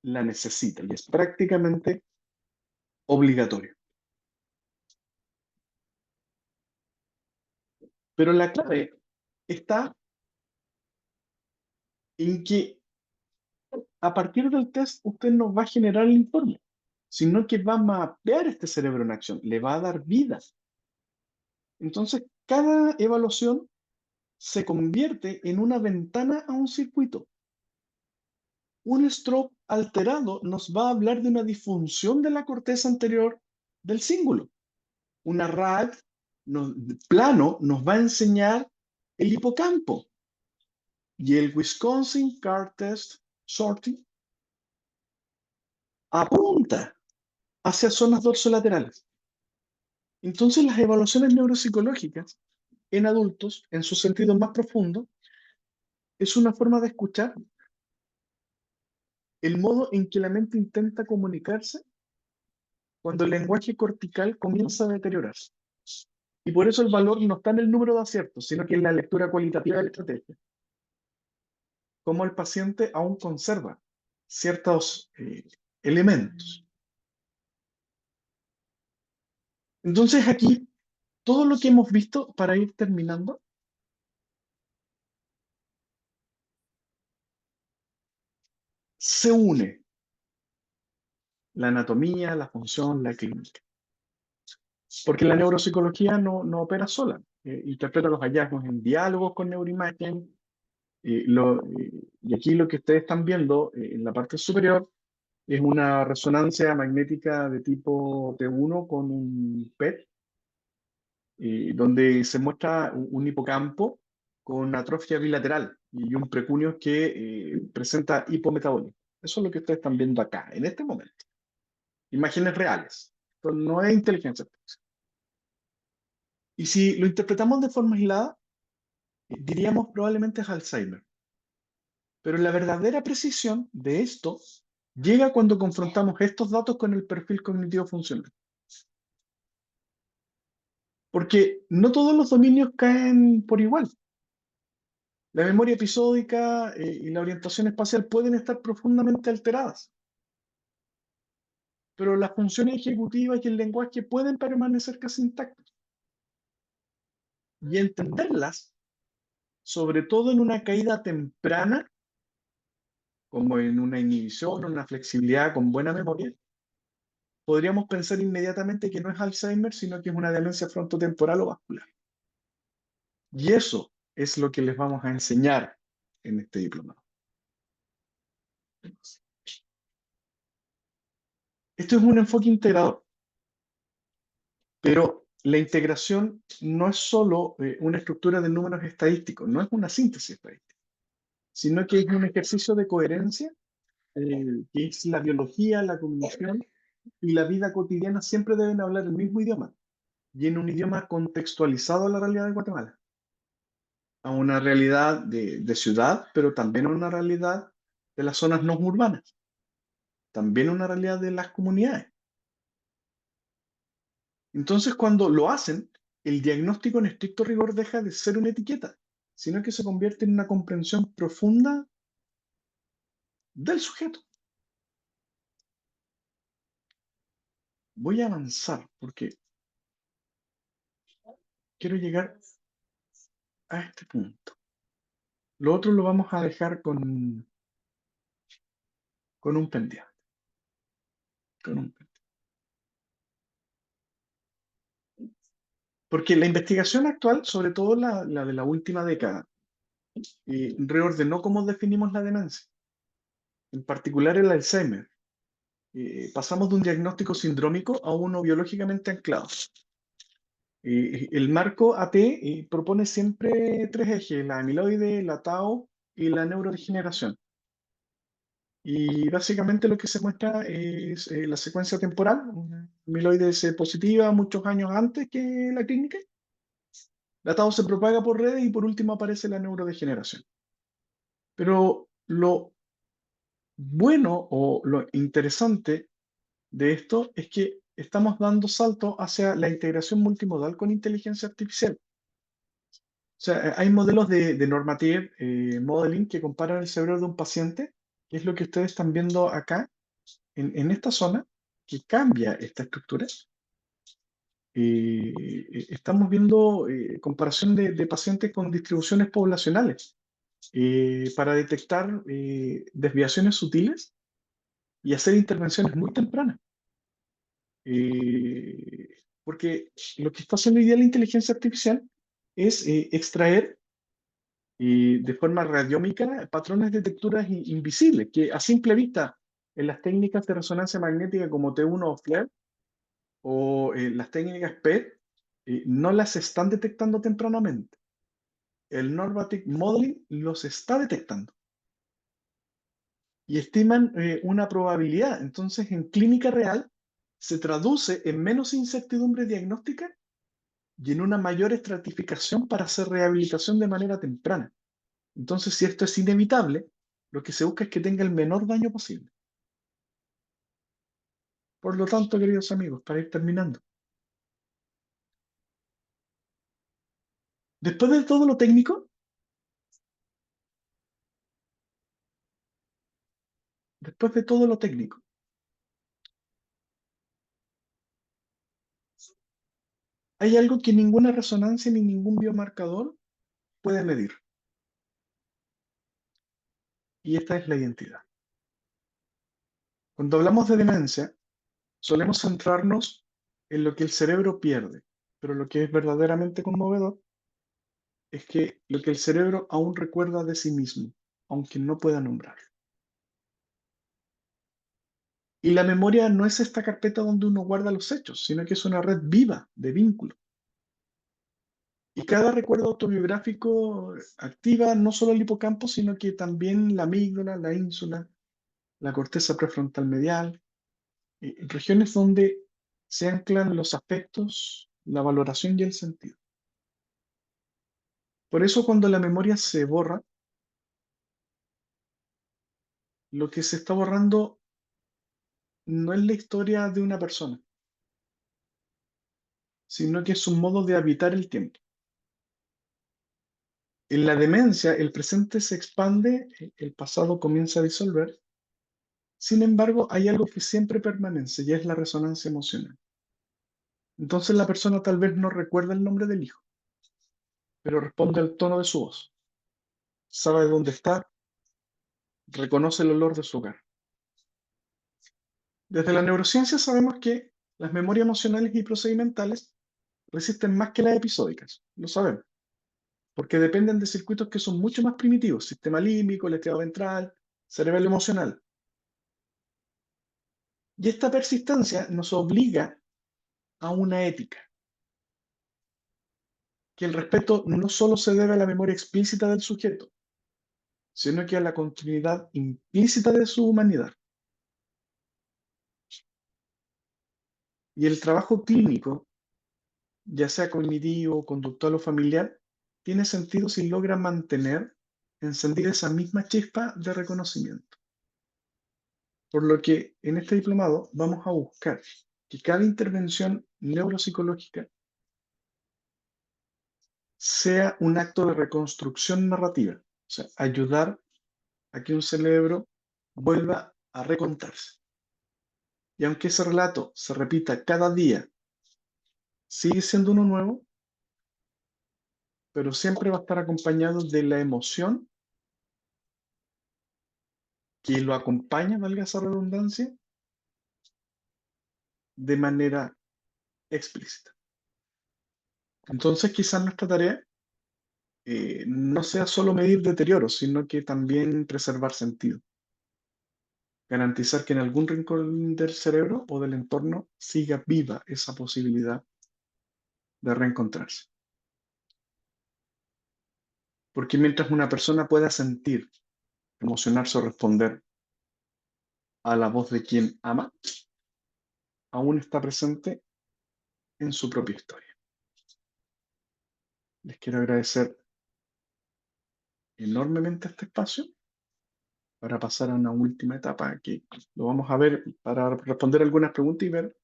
la necesita y es prácticamente obligatorio. Pero la clave está en que a partir del test usted no va a generar el informe, sino que va a mapear este cerebro en acción, le va a dar vidas. Entonces, cada evaluación se convierte en una ventana a un circuito. Un stroke alterado nos va a hablar de una disfunción de la corteza anterior del cíngulo. Una RAD plano nos va a enseñar el hipocampo. Y el Wisconsin Card Test Sorting apunta hacia zonas dorsolaterales. Entonces, las evaluaciones neuropsicológicas en adultos, en su sentido más profundo, es una forma de escuchar el modo en que la mente intenta comunicarse cuando el lenguaje cortical comienza a deteriorarse. Y por eso el valor no está en el número de aciertos, sino que en la lectura cualitativa de la estrategia. Cómo el paciente aún conserva ciertos elementos. Entonces aquí, todo lo que hemos visto, para ir terminando, se une la anatomía, la función, la clínica. Porque la neuropsicología no opera sola. Interpreta los hallazgos en diálogos con neuroimagen. Y aquí lo que ustedes están viendo en la parte superior es una resonancia magnética de tipo T1 con un PET, donde se muestra un hipocampo con atrofia bilateral y un precuneus que presenta hipometabolismo. Eso es lo que ustedes están viendo acá, en este momento. Imágenes reales. Esto no es inteligencia artificial. Y si lo interpretamos de forma aislada, diríamos probablemente es Alzheimer. Pero la verdadera precisión de esto llega cuando confrontamos estos datos con el perfil cognitivo funcional. Porque no todos los dominios caen por igual. La memoria episódica y la orientación espacial pueden estar profundamente alteradas, pero las funciones ejecutivas y el lenguaje pueden permanecer casi intactos. Y entenderlas, sobre todo en una caída temprana, como en una inhibición o una flexibilidad con buena memoria, podríamos pensar inmediatamente que no es Alzheimer, sino que es una demencia frontotemporal o vascular. Y eso es lo que les vamos a enseñar en este diplomado. Esto es un enfoque integrador, pero la integración no es solo una estructura de números estadísticos, no es una síntesis estadística, sino que es un ejercicio de coherencia, que es la biología, la cognición y la vida cotidiana siempre deben hablar el mismo idioma, y en un idioma contextualizado a la realidad de Guatemala, a una realidad de ciudad, pero también a una realidad de las zonas no urbanas, también a una realidad de las comunidades. Entonces, cuando lo hacen, el diagnóstico en estricto rigor deja de ser una etiqueta, sino que se convierte en una comprensión profunda del sujeto. Voy a avanzar porque quiero llegar a este punto. Lo otro lo vamos a dejar con un pendiente. Con un pendiente. Porque la investigación actual, sobre todo la de la última década, reordenó cómo definimos la demencia, en particular el Alzheimer. Pasamos de un diagnóstico sindrómico a uno biológicamente anclado. El marco AT propone siempre tres ejes: la amiloide, la tau y la neurodegeneración. Y básicamente lo que se muestra es la secuencia temporal. Una amiloide es positiva muchos años antes que la clínica. La tau se propaga por redes y por último aparece la neurodegeneración. Pero lo bueno o lo interesante de esto es que estamos dando salto hacia la integración multimodal con inteligencia artificial. O sea, hay modelos de normative modeling que comparan el cerebro de un paciente, que es lo que ustedes están viendo acá, en esta zona, que cambia esta estructura. Estamos viendo comparación de pacientes con distribuciones poblacionales para detectar desviaciones sutiles y hacer intervenciones muy tempranas. Eh, Porque lo que está haciendo hoy día la inteligencia artificial es extraer de forma radiómica patrones de texturas invisibles, que a simple vista en las técnicas de resonancia magnética como T1 o FLIR o las técnicas PET no las están detectando tempranamente. El Normative Modeling los está detectando y estiman una probabilidad. Entonces, en clínica real, se traduce en menos incertidumbre diagnóstica y en una mayor estratificación para hacer rehabilitación de manera temprana. Entonces, si esto es inevitable, lo que se busca es que tenga el menor daño posible. Por lo tanto, queridos amigos, para ir terminando, después de todo lo técnico, después de todo lo técnico, hay algo que ninguna resonancia ni ningún biomarcador puede medir, y esta es la identidad. Cuando hablamos de demencia, solemos centrarnos en lo que el cerebro pierde, pero lo que es verdaderamente conmovedor es que lo que el cerebro aún recuerda de sí mismo, aunque no pueda nombrarlo. Y la memoria no es esta carpeta donde uno guarda los hechos, sino que es una red viva de vínculos. Y cada recuerdo autobiográfico activa no solo el hipocampo, sino que también la amígdala, la ínsula, la corteza prefrontal medial, regiones donde se anclan los afectos, la valoración y el sentido. Por eso cuando la memoria se borra, lo que se está borrando no es la historia de una persona, sino que es un modo de habitar el tiempo. En la demencia, el presente se expande, el pasado comienza a disolver. Sin embargo, hay algo que siempre permanece y es la resonancia emocional. Entonces la persona tal vez no recuerda el nombre del hijo, pero responde al tono de su voz, sabe dónde está, reconoce el olor de su hogar. Desde la neurociencia sabemos que las memorias emocionales y procedimentales resisten más que las episódicas, lo sabemos, porque dependen de circuitos que son mucho más primitivos, sistema límbico, el estriado ventral, cerebelo emocional. Y esta persistencia nos obliga a una ética, que el respeto no solo se debe a la memoria explícita del sujeto, sino que a la continuidad implícita de su humanidad. Y el trabajo clínico, ya sea cognitivo, conductual o familiar, tiene sentido si logra mantener encendida esa misma chispa de reconocimiento. Por lo que en este diplomado vamos a buscar que cada intervención neuropsicológica sea un acto de reconstrucción narrativa, o sea, ayudar a que un cerebro vuelva a recontarse. Y aunque ese relato se repita cada día, sigue siendo uno nuevo, pero siempre va a estar acompañado de la emoción que lo acompaña, valga esa redundancia, de manera explícita. Entonces, quizás nuestra tarea no sea solo medir deterioro, sino que también preservar sentido. Garantizar que en algún rincón del cerebro o del entorno siga viva esa posibilidad de reencontrarse. Porque mientras una persona pueda sentir, emocionarse o responder a la voz de quien ama, aún está presente en su propia historia. Les quiero agradecer enormemente este espacio para pasar a una última etapa que lo vamos a ver para responder algunas preguntas y ver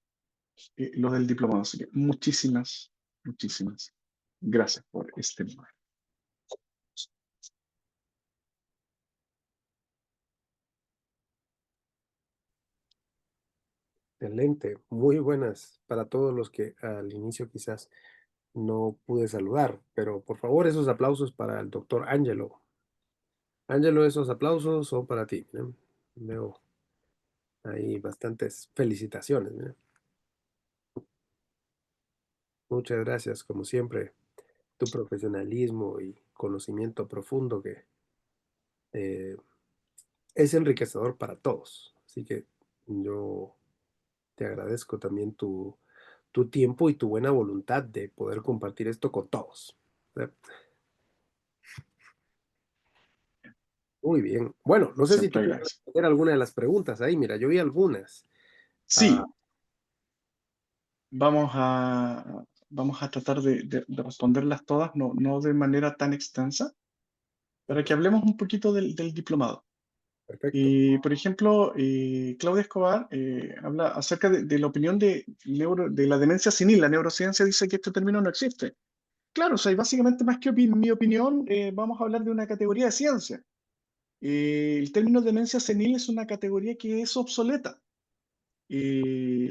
los del diplomado. Así que muchísimas gracias por este momento. Excelente, muy buenas para todos los que al inicio quizás no pude saludar, pero por favor esos aplausos para el doctor Ángelo. Ángelo, esos aplausos son para ti. Mira. Veo ahí bastantes felicitaciones. Mira. Muchas gracias, como siempre, tu profesionalismo y conocimiento profundo que eh, es enriquecedor para todos. Así que yo te agradezco también tu tiempo y tu buena voluntad de poder compartir esto con todos. ¿Eh? Muy bien. Bueno, no sé si tú Siempre quieres gracias. responder alguna de las preguntas ahí. Mira, yo vi algunas. Ah, Sí, vamos vamos a tratar de responderlas todas, no de manera tan extensa, para Ok, que hablemos un poquito del diplomado. perfecto. Por ejemplo, Claudia Escobar habla acerca de la opinión de la demencia senil. La neurociencia dice que este término no existe. Claro, o sea, y básicamente más que mi opinión, vamos a hablar de una categoría de ciencia. El término demencia senil es una categoría que es obsoleta. Y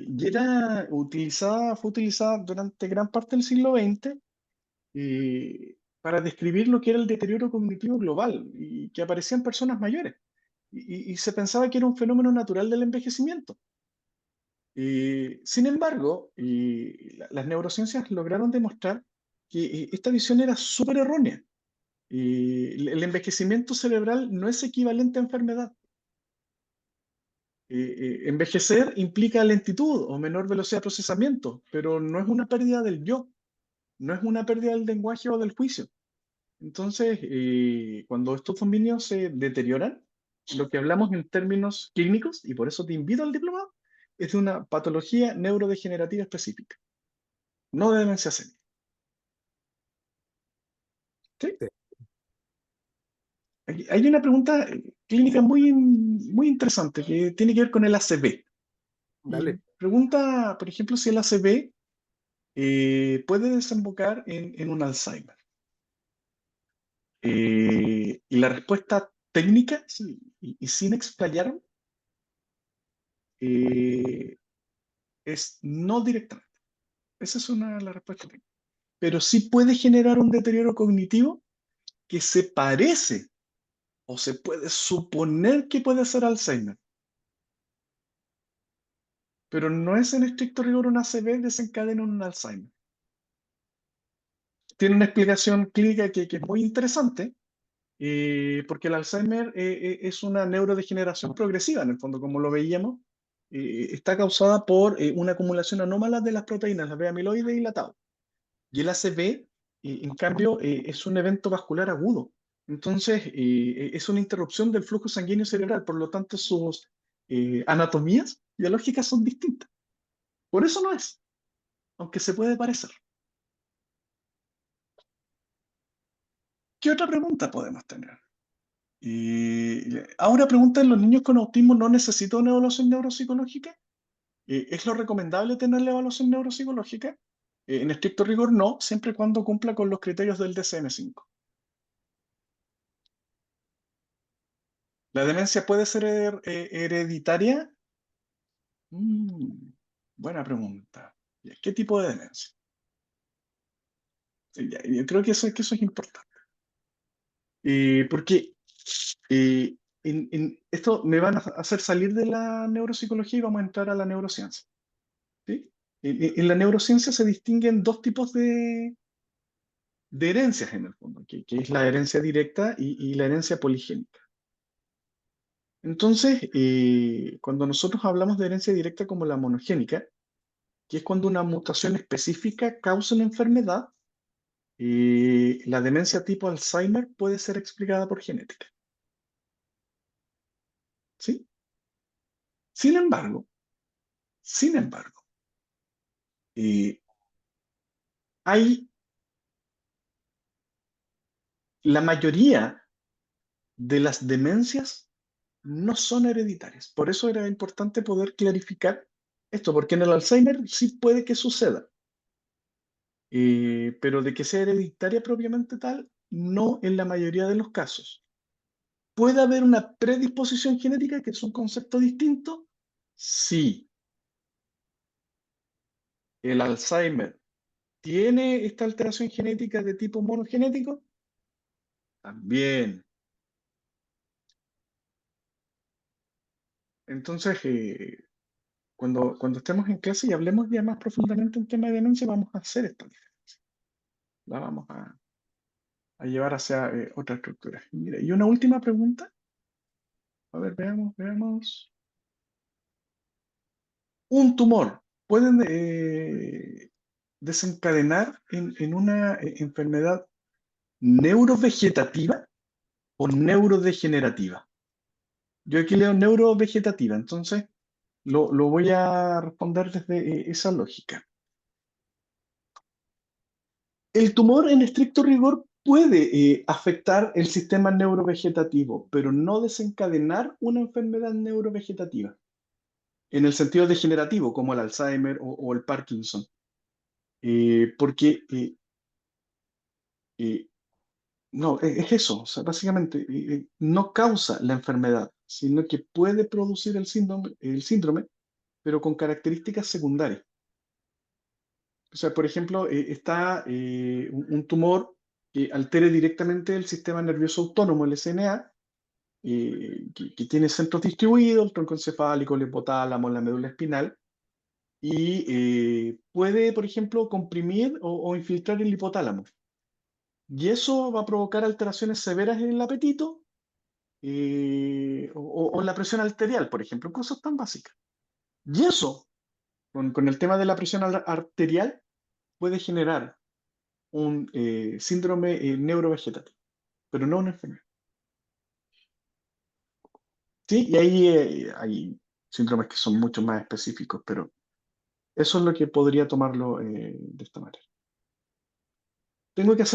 fue utilizada durante gran parte del siglo XX para describir lo que era el deterioro cognitivo global y que aparecía en personas mayores. Y se pensaba que era un fenómeno natural del envejecimiento. Sin embargo, las neurociencias lograron demostrar que esta visión era súper errónea. El envejecimiento cerebral no es equivalente a enfermedad. Envejecer implica lentitud o menor velocidad de procesamiento, pero no es una pérdida del yo, no es una pérdida del lenguaje o del juicio. Entonces, cuando estos dominios se deterioran, lo que hablamos en términos clínicos, y por eso te invito al diplomado, es de una patología neurodegenerativa específica, no de demencia senil. ¿Sí? Sí, Hay una pregunta clínica muy interesante que tiene que ver con el ACV. Y dale. pregunta, por ejemplo, si el ACV puede desembocar en un Alzheimer. Y la respuesta técnica, sí, y sin explayar, eh, es no directamente. Esa es la respuesta técnica. Pero sí puede generar un deterioro cognitivo que se parece o se puede suponer que puede ser Alzheimer, pero no es en estricto rigor un ACV desencadena un Alzheimer. Tiene una explicación clínica que es muy interesante, porque el Alzheimer es una neurodegeneración progresiva, en el fondo, como lo veíamos, está causada por una acumulación anómala de las proteínas, la beta-amiloide y la tau. Y el ACV, en cambio, es un evento vascular agudo. Entonces, es una interrupción del flujo sanguíneo cerebral, por lo tanto, sus anatomías biológicas son distintas. Por eso no es, aunque se puede parecer. ¿Qué otra pregunta podemos tener? Ahora preguntan, ¿los niños con autismo no necesitan una evaluación neuropsicológica? ¿Es lo recomendable tener la evaluación neuropsicológica? En estricto rigor, no, siempre y cuando cumpla con los criterios del DSM-5. ¿La demencia puede ser hereditaria? Mm, buena pregunta. ¿Qué tipo de demencia? Sí, yo creo que eso es importante. Porque esto me van a hacer salir de la neuropsicología y vamos a entrar a la neurociencia. ¿Sí? En la neurociencia se distinguen dos tipos de herencias en el fondo, que es la herencia directa y la herencia poligénica. Entonces, cuando nosotros hablamos de herencia directa como la monogénica, que es cuando una mutación específica causa una enfermedad, la demencia tipo Alzheimer puede ser explicada por genética. ¿Sí? Sin embargo, sin embargo, eh, hay la mayoría de las demencias no son hereditarias. Por eso era importante poder clarificar esto, porque en el Alzheimer sí puede que suceda, pero de que sea hereditaria propiamente tal, no en la mayoría de los casos. ¿Puede haber una predisposición genética, que es un concepto distinto? Sí. ¿El Alzheimer tiene esta alteración genética de tipo monogenético? También. Entonces, cuando estemos en clase y hablemos ya más profundamente en tema de demencia, vamos a hacer esta diferencia. La vamos a llevar hacia otra estructura. Mira, y una última pregunta. A ver, veamos. ¿Un tumor puede desencadenar en una enfermedad neurovegetativa o neurodegenerativa? Yo aquí leo neurovegetativa, entonces lo voy a responder desde esa lógica. El tumor en estricto rigor puede afectar el sistema neurovegetativo, pero no desencadenar una enfermedad neurovegetativa, en el sentido degenerativo, como el Alzheimer o el Parkinson. Porque eh, no, es eso, o sea, básicamente no causa la enfermedad, sino que puede producir el síndrome, pero con características secundarias. O sea, por ejemplo, está un tumor que altere directamente el sistema nervioso autónomo, el SNA, que tiene centros distribuidos, el tronco encefálico, el hipotálamo, la médula espinal, y puede, por ejemplo, comprimir o infiltrar el hipotálamo. Y eso va a provocar alteraciones severas en el apetito o la presión arterial, por ejemplo, cosas tan básicas. Y eso, con el tema de la presión arterial, puede generar un síndrome neurovegetativo, pero no una enfermedad. Sí, y ahí hay síndromes que son mucho más específicos, pero eso es lo que podría tomarlo de esta manera. Tengo que hacer